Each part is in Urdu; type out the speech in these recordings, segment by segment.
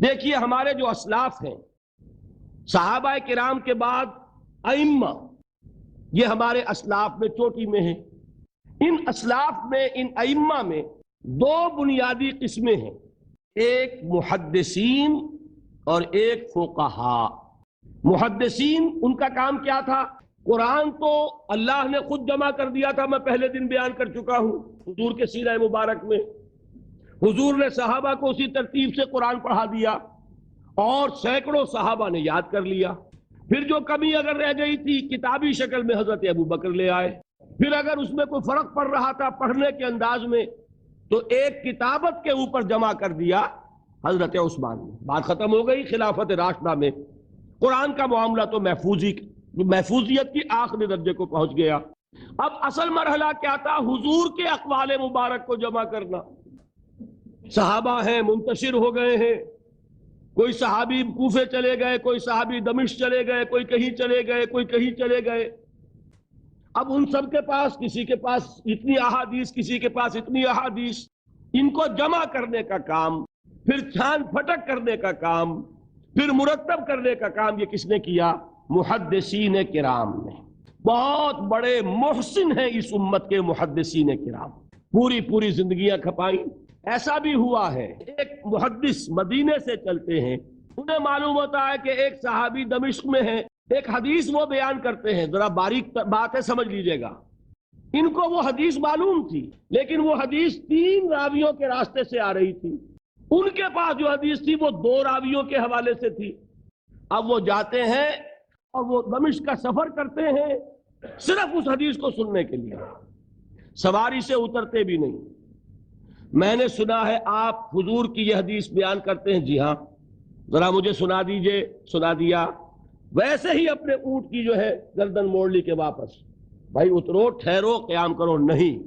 دیکھیے ہمارے جو اسلاف ہیں، صحابہ کرام کے بعد ائمہ، یہ ہمارے اسلاف میں چوٹی میں ہیں۔ ان اسلاف میں، ان ائمہ میں دو بنیادی قسمیں ہیں، ایک محدثین اور ایک فقہاء۔ محدثین، ان کا کام کیا تھا؟ قرآن تو اللہ نے خود جمع کر دیا تھا، میں پہلے دن بیان کر چکا ہوں حضور کے سیرہ مبارک میں۔ حضور نے صحابہ کو اسی ترتیب سے قرآن پڑھا دیا اور سینکڑوں صحابہ نے یاد کر لیا۔ پھر جو کمی اگر رہ گئی تھی، کتابی شکل میں حضرت ابوبکر لے آئے۔ پھر اگر اس میں کوئی فرق پڑ رہا تھا پڑھنے کے انداز میں، تو ایک کتابت کے اوپر جمع کر دیا حضرت عثمان نے۔ بات ختم ہو گئی۔ خلافت راشدہ میں قرآن کا معاملہ تو محفوظیت کی آخری درجے کو پہنچ گیا۔ اب اصل مرحلہ کیا تھا؟ حضور کے اقوال مبارک کو جمع کرنا۔ صحابہ ہیں، منتشر ہو گئے ہیں، کوئی صحابی کوفے چلے گئے، کوئی صحابی دمشق چلے گئے، کوئی کہیں چلے گئے، کوئی کہیں چلے گئے۔ اب ان سب کے پاس، کسی کے پاس اتنی احادیث، کسی کے پاس اتنی احادیث، ان کو جمع کرنے کا کام، پھر چھان پھٹک کرنے کا کام، پھر مرتب کرنے کا کام، یہ کس نے کیا؟ محدثین کرام نے۔ بہت بڑے محسن ہیں اس امت کے محدثین کرام، پوری زندگیاں کھپائیں۔ ایسا بھی ہوا ہے، ایک محدث مدینے سے چلتے ہیں، انہیں معلوم ہوتا ہے کہ ایک صحابی دمشق میں ہے، ایک حدیث وہ بیان کرتے ہیں، ذرا باریک بات ہے، سمجھ لیجئے گا۔ ان کو وہ حدیث معلوم تھی، لیکن وہ حدیث 3 راویوں کے راستے سے آ رہی تھی۔ ان کے پاس جو حدیث تھی وہ 2 راویوں کے حوالے سے تھی۔ اب وہ جاتے ہیں اور وہ دمشق کا سفر کرتے ہیں صرف اس حدیث کو سننے کے لیے، سواری سے اترتے بھی نہیں۔ میں نے سنا ہے آپ حضور کی یہ حدیث بیان کرتے ہیں، جی ہاں، ذرا مجھے سنا دیجئے۔ سنا دیا، ویسے ہی اپنے اونٹ کی جو ہے گردن موڑ لی کے واپس، بھائی اترو، ٹھہرو، قیام کرو۔ نہیں،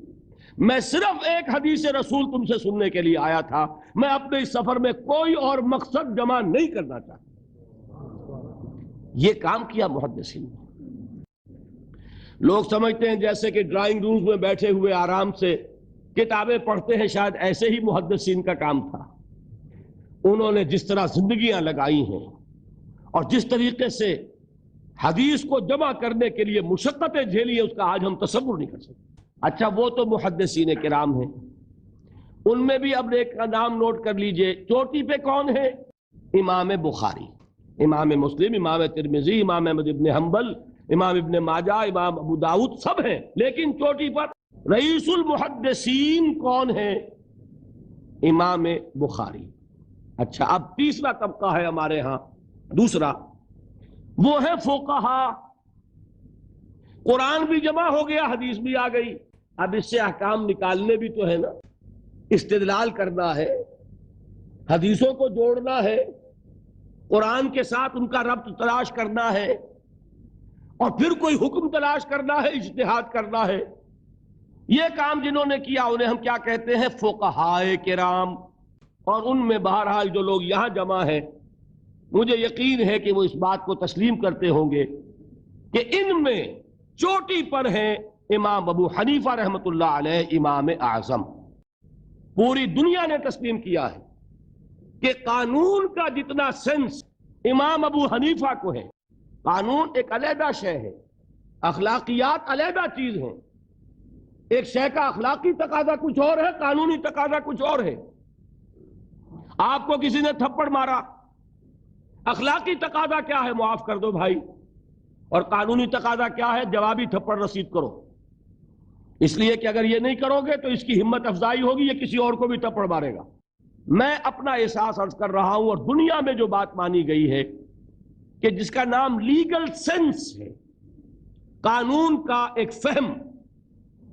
میں صرف ایک حدیث رسول تم سے سننے کے لیے آیا تھا، میں اپنے اس سفر میں کوئی اور مقصد جمع نہیں کرنا چاہتا۔ یہ کام کیا محدثین نے۔ لوگ سمجھتے ہیں جیسے کہ ڈرائنگ روم میں بیٹھے ہوئے آرام سے کتابیں پڑھتے ہیں، شاید ایسے ہی محدثین کا کام تھا۔ انہوں نے جس طرح زندگیاں لگائی ہیں اور جس طریقے سے حدیث کو جمع کرنے کے لیے مشقتیں جھیلی ہیں، اس کا آج ہم تصور نہیں کر سکتے۔ اچھا، وہ تو محدثین کرام ہیں، ان میں بھی اب ایک کا نام نوٹ کر لیجئے۔ چوٹی پہ کون ہے؟ امام بخاری، امام مسلم، امام ترمذی، امام احمد ابن حنبل، امام ابن ماجہ، امام ابو داؤد، سب ہیں۔ لیکن چوٹی پر رئیس المحدثین کون ہے؟ امام بخاری۔ اچھا، اب تیسرا طبقہ ہے ہمارے ہاں، دوسرا، وہ ہے فقہاء۔ قرآن بھی جمع ہو گیا، حدیث بھی آ گئی، اب اس سے احکام نکالنے بھی تو ہے نا، استدلال کرنا ہے، حدیثوں کو جوڑنا ہے، قرآن کے ساتھ ان کا ربط تلاش کرنا ہے، اور پھر کوئی حکم تلاش کرنا ہے، اجتہاد کرنا ہے۔ یہ کام جنہوں نے کیا انہیں ہم کیا کہتے ہیں؟ فقہاء کرام۔ اور ان میں بہرحال جو لوگ یہاں جمع ہیں، مجھے یقین ہے کہ وہ اس بات کو تسلیم کرتے ہوں گے کہ ان میں چوٹی پر ہیں امام ابو حنیفہ رحمۃ اللہ علیہ، امام اعظم۔ پوری دنیا نے تسلیم کیا ہے کہ قانون کا جتنا سینس امام ابو حنیفہ کو ہے، قانون ایک علیحدہ شے ہے، اخلاقیات علیحدہ چیز ہیں۔ ایک شے کا اخلاقی تقاضا کچھ اور ہے، قانونی تقاضا کچھ اور ہے۔ آپ کو کسی نے تھپڑ مارا، اخلاقی تقاضا کیا ہے؟ معاف کر دو بھائی، اور قانونی تقاضا کیا ہے؟ جوابی تھپڑ رسید کرو، اس لیے کہ اگر یہ نہیں کرو گے تو اس کی ہمت افزائی ہوگی، یہ کسی اور کو بھی تھپڑ مارے گا۔ میں اپنا احساس عرض کر رہا ہوں، اور دنیا میں جو بات مانی گئی ہے کہ جس کا نام لیگل سینس ہے، قانون کا ایک فہم،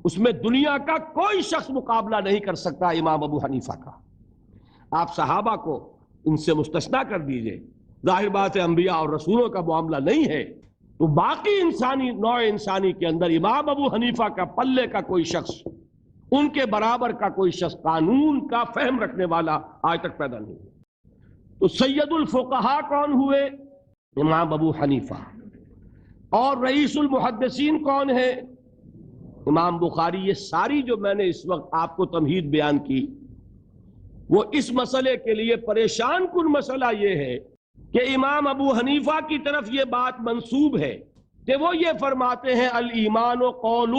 اس میں دنیا کا کوئی شخص مقابلہ نہیں کر سکتا امام ابو حنیفہ کا۔ آپ صحابہ کو ان سے مستثنا کر دیجئے، ظاہر بات ہے انبیاء اور رسولوں کا معاملہ نہیں ہے، تو باقی انسانی نوع انسانی کے اندر امام ابو حنیفہ کا پلے کا کوئی شخص، ان کے برابر کا کوئی شخص قانون کا فہم رکھنے والا آج تک پیدا نہیں ہوا۔ تو سید الفقہاء کون ہوئے؟ امام ابو حنیفہ۔ اور رئیس المحدثین کون ہے؟ امام بخاری۔ یہ ساری جو میں نے اس وقت آپ کو تمہید بیان کی، وہ اس مسئلے کے لیے پریشان کن مسئلہ یہ ہے کہ امام ابو حنیفہ کی طرف یہ بات منسوب ہے کہ وہ یہ فرماتے ہیں الایمان قول،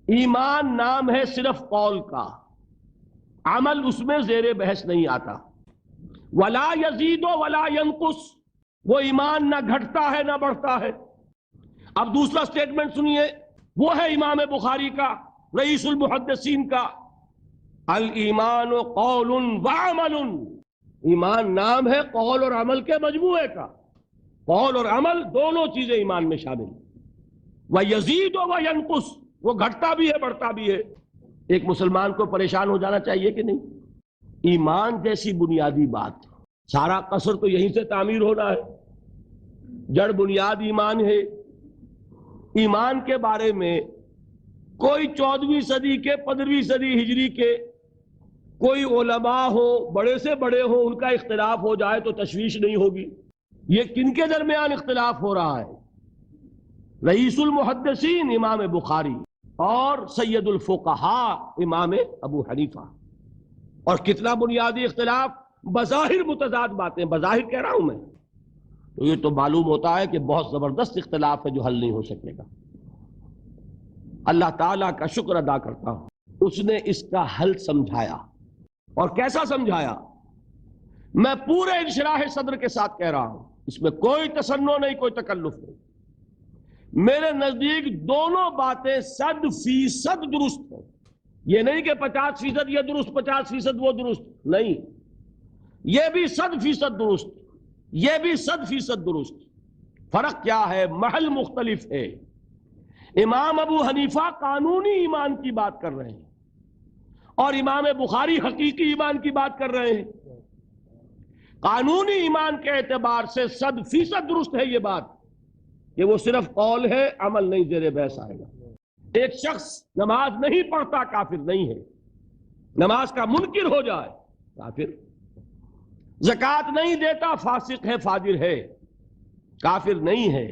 ایمان نام ہے صرف قول کا، عمل اس میں زیر بحث نہیں آتا، ولا یزید ولا ینقص، وہ ایمان نہ گھٹتا ہے نہ بڑھتا ہے۔ اب دوسرا سٹیٹمنٹ سنیے، وہ ہے امام بخاری کا، رئیس المحدثین کا، الایمان قول وعمل، ایمان نام ہے قول اور عمل کے مجموعے کا، قول اور عمل دونوں چیزیں ایمان میں شامل ہیں، وَيَزِيدُ وَيَنْقُصُ، وہ گھٹتا بھی ہے بڑھتا بھی ہے۔ ایک مسلمان کو پریشان ہو جانا چاہیے کہ نہیں؟ ایمان جیسی بنیادی بات، سارا قصر تو یہیں سے تعمیر ہونا ہے، جڑ بنیاد ایمان ہے۔ ایمان کے بارے میں کوئی 14ویں صدی کے 15ویں صدی ہجری کے کوئی علماء ہو، بڑے سے بڑے ہو، ان کا اختلاف ہو جائے تو تشویش نہیں ہوگی۔ یہ کن کے درمیان اختلاف ہو رہا ہے؟ رئیس المحدثین امام بخاری اور سید الفقہاء امام ابو حنیفہ، اور کتنا بنیادی اختلاف، بظاہر متضاد باتیں، بظاہر کہہ رہا ہوں میں، تو یہ تو معلوم ہوتا ہے کہ بہت زبردست اختلاف ہے جو حل نہیں ہو سکے گا۔ اللہ تعالیٰ کا شکر ادا کرتا ہوں، اس نے اس کا حل سمجھایا، اور کیسا سمجھایا؟ میں پورے انشراح صدر کے ساتھ کہہ رہا ہوں، اس میں کوئی تصنع نہیں، کوئی تکلف نہیں۔ میرے نزدیک دونوں باتیں 100% درست ہیں، یہ نہیں کہ 50% یہ درست 50% وہ درست، نہیں، یہ بھی 100% درست، یہ بھی 100% درست۔ فرق کیا ہے؟ محل مختلف ہے۔ امام ابو حنیفہ قانونی ایمان کی بات کر رہے ہیں، اور امام بخاری حقیقی ایمان کی بات کر رہے ہیں۔ قانونی ایمان کے اعتبار سے 100% درست ہے یہ بات کہ وہ صرف قول ہے، عمل نہیں، زیر بحث آئے گا۔ ایک شخص نماز نہیں پڑھتا کافر نہیں ہے، نماز کا منکر ہو جائے کافر، زکوٰۃ نہیں دیتا فاسق ہے، فاجر ہے، کافر نہیں ہے،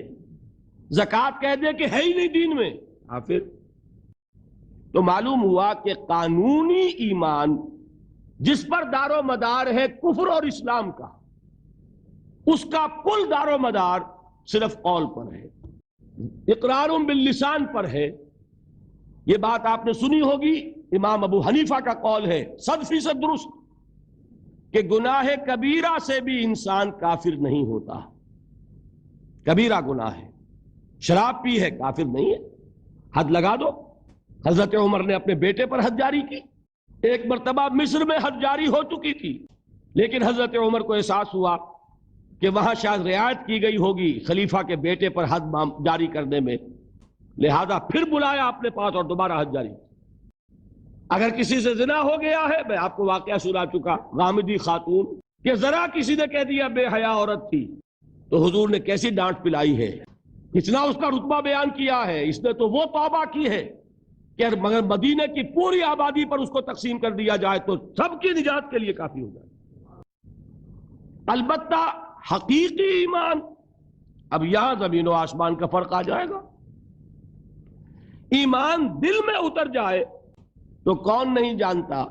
زکوٰۃ کہہ دے کہ ہے ہی نہیں دین میں، کافر۔ تو معلوم ہوا کہ قانونی ایمان جس پر دار و مدار ہے کفر اور اسلام کا، اس کا کل دار و مدار صرف قول پر ہے، اقرار باللسان پر ہے۔ یہ بات آپ نے سنی ہوگی، امام ابو حنیفہ کا قول ہے 100% درست کہ گناہ کبیرہ سے بھی انسان کافر نہیں ہوتا۔ کبیرہ گناہ ہے، شراب پی ہے، کافر نہیں ہے، حد لگا دو۔ حضرت عمر نے اپنے بیٹے پر حد جاری کی، ایک مرتبہ مصر میں حد جاری ہو چکی تھی، لیکن حضرت عمر کو احساس ہوا کہ وہاں شاید رعایت کی گئی ہوگی خلیفہ کے بیٹے پر حد جاری کرنے میں، لہذا پھر بلایا اپنے پاس اور دوبارہ حد جاری۔ اگر کسی سے زنا ہو گیا ہے، میں آپ کو واقعہ سنا چکا، غامدی خاتون کہ ذرا کسی نے کہہ دیا بے حیا عورت تھی، تو حضور نے کیسی ڈانٹ پلائی ہے، کتنا اس کا رتبہ بیان کیا ہے۔ اس نے تو وہ توبہ کی ہے کہ مگر مدینے کی پوری آبادی پر اس کو تقسیم کر دیا جائے تو سب کی نجات کے لیے کافی ہو جائے۔ البتہ حقیقی ایمان، اب یہاں زمین و آسمان کا فرق آ جائے گا۔ ایمان دل میں اتر جائے تو کون نہیں جانتا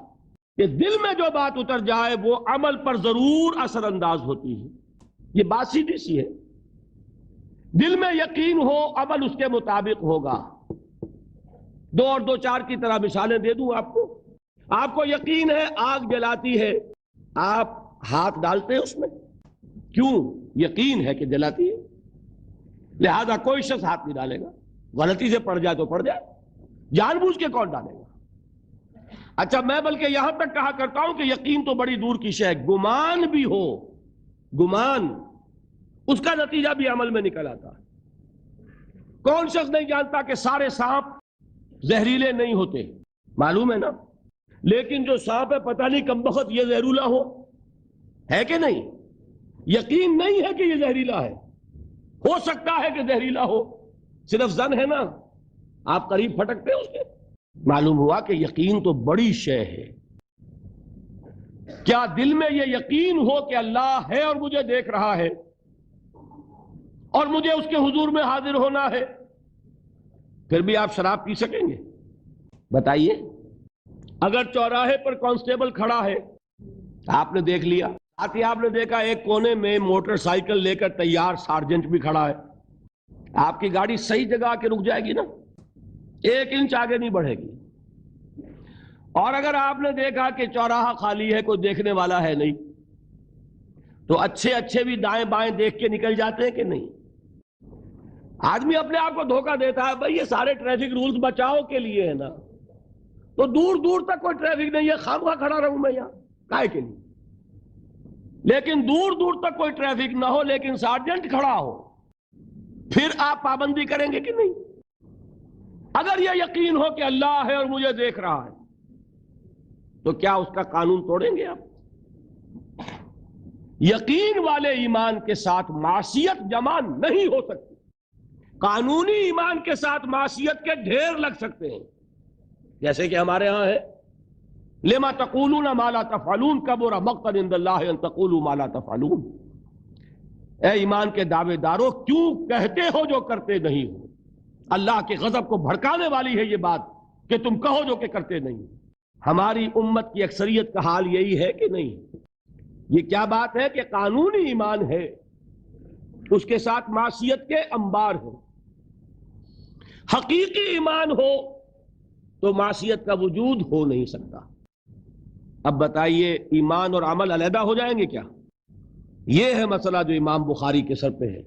کہ دل میں جو بات اتر جائے وہ عمل پر ضرور اثر انداز ہوتی ہے۔ یہ بات سیدھی سی ہے، دل میں یقین ہو، عمل اس کے مطابق ہوگا۔ 2 اور 2 4 کی طرح مثالیں دے دوں آپ کو یقین ہے آگ جلاتی ہے، آپ ہاتھ ڈالتے ہیں اس میں، کیوں؟ یقین ہے کہ جلاتی ہے، لہذا کوئی شخص ہاتھ نہیں ڈالے گا، غلطی سے پڑ جائے تو پڑ جائے، جان بوجھ کے کون ڈالے گا؟ اچھا، میں بلکہ یہاں تک کہا کرتا ہوں کہ یقین تو بڑی دور کی شے ہے، گمان بھی ہو، گمان، اس کا نتیجہ بھی عمل میں نکل آتا ہے۔ کون شخص نہیں جانتا کہ سارے سانپ زہریلے نہیں ہوتے؟ معلوم ہے نا، لیکن جو سانپ ہے پتہ نہیں کم بخت یہ زہریلا ہے کہ نہیں؟ یقین نہیں ہے کہ یہ زہریلا ہے، ہو سکتا ہے کہ زہریلا ہو، صرف ظن ہے نا، آپ قریب پھٹکتے ہیں اس کے۔ معلوم ہوا کہ یقین تو بڑی شے ہے۔ کیا دل میں یہ یقین ہو کہ اللہ ہے اور مجھے دیکھ رہا ہے اور مجھے اس کے حضور میں حاضر ہونا ہے، پھر بھی آپ شراب پی سکیں گے؟ بتائیے، اگر چوراہے پر کانسٹیبل کھڑا ہے آپ نے دیکھ لیا. ساتھ ہی آپ نے دیکھا ایک کونے میں موٹر سائیکل لے کر تیار سارجنٹ بھی کھڑا ہے. آپ کی گاڑی صحیح جگہ آ کے رک جائے گی نا, 1 انچ آگے نہیں بڑھے گی. اور اگر آپ نے دیکھا کہ چوراہا خالی ہے, کوئی دیکھنے والا ہے نہیں, تو اچھے بھی دائیں بائیں دیکھ کے نکل جاتے ہیں کہ نہیں؟ آدمی اپنے آپ کو دھوکہ دیتا ہے, بھئی یہ سارے ٹریفک رولز بچاؤ کے لیے ہے نا, تو دور دور تک کوئی ٹریفک نہیں ہے, خامخواہ کھڑا رہوں میں یہاں کائے کے لیے. لیکن دور دور تک کوئی ٹریفک نہ ہو لیکن سارجنٹ کھڑا ہو, پھر آپ پابندی کریں گے کہ نہیں؟ اگر یہ یقین ہو کہ اللہ ہے اور مجھے دیکھ رہا ہے, تو کیا اس کا قانون توڑیں گے آپ؟ یقین والے ایمان کے ساتھ معصیت جمع نہیں ہو سکتی. قانونی ایمان کے ساتھ معصیت کے ڈھیر لگ سکتے ہیں, جیسے کہ ہمارے ہاں ہے لما تقولون ما لا تفعلون کبر مقتا عند اللہ ان تقولوا ما لا تفعلون. اے ایمان کے دعوے دارو, کیوں کہتے ہو جو کرتے نہیں ہو؟ اللہ کے غضب کو بھڑکانے والی ہے یہ بات کہ تم کہو جو کہ کرتے نہیں. ہماری امت کی اکثریت کا حال یہی ہے کہ نہیں؟ یہ کیا بات ہے کہ قانونی ایمان ہے, اس کے ساتھ معصیت کے انبار ہیں. حقیقی ایمان ہو تو معصیت کا وجود ہو نہیں سکتا. اب بتائیے ایمان اور عمل علیحدہ ہو جائیں گے کیا؟ یہ ہے مسئلہ جو امام بخاری کے سر پہ ہے.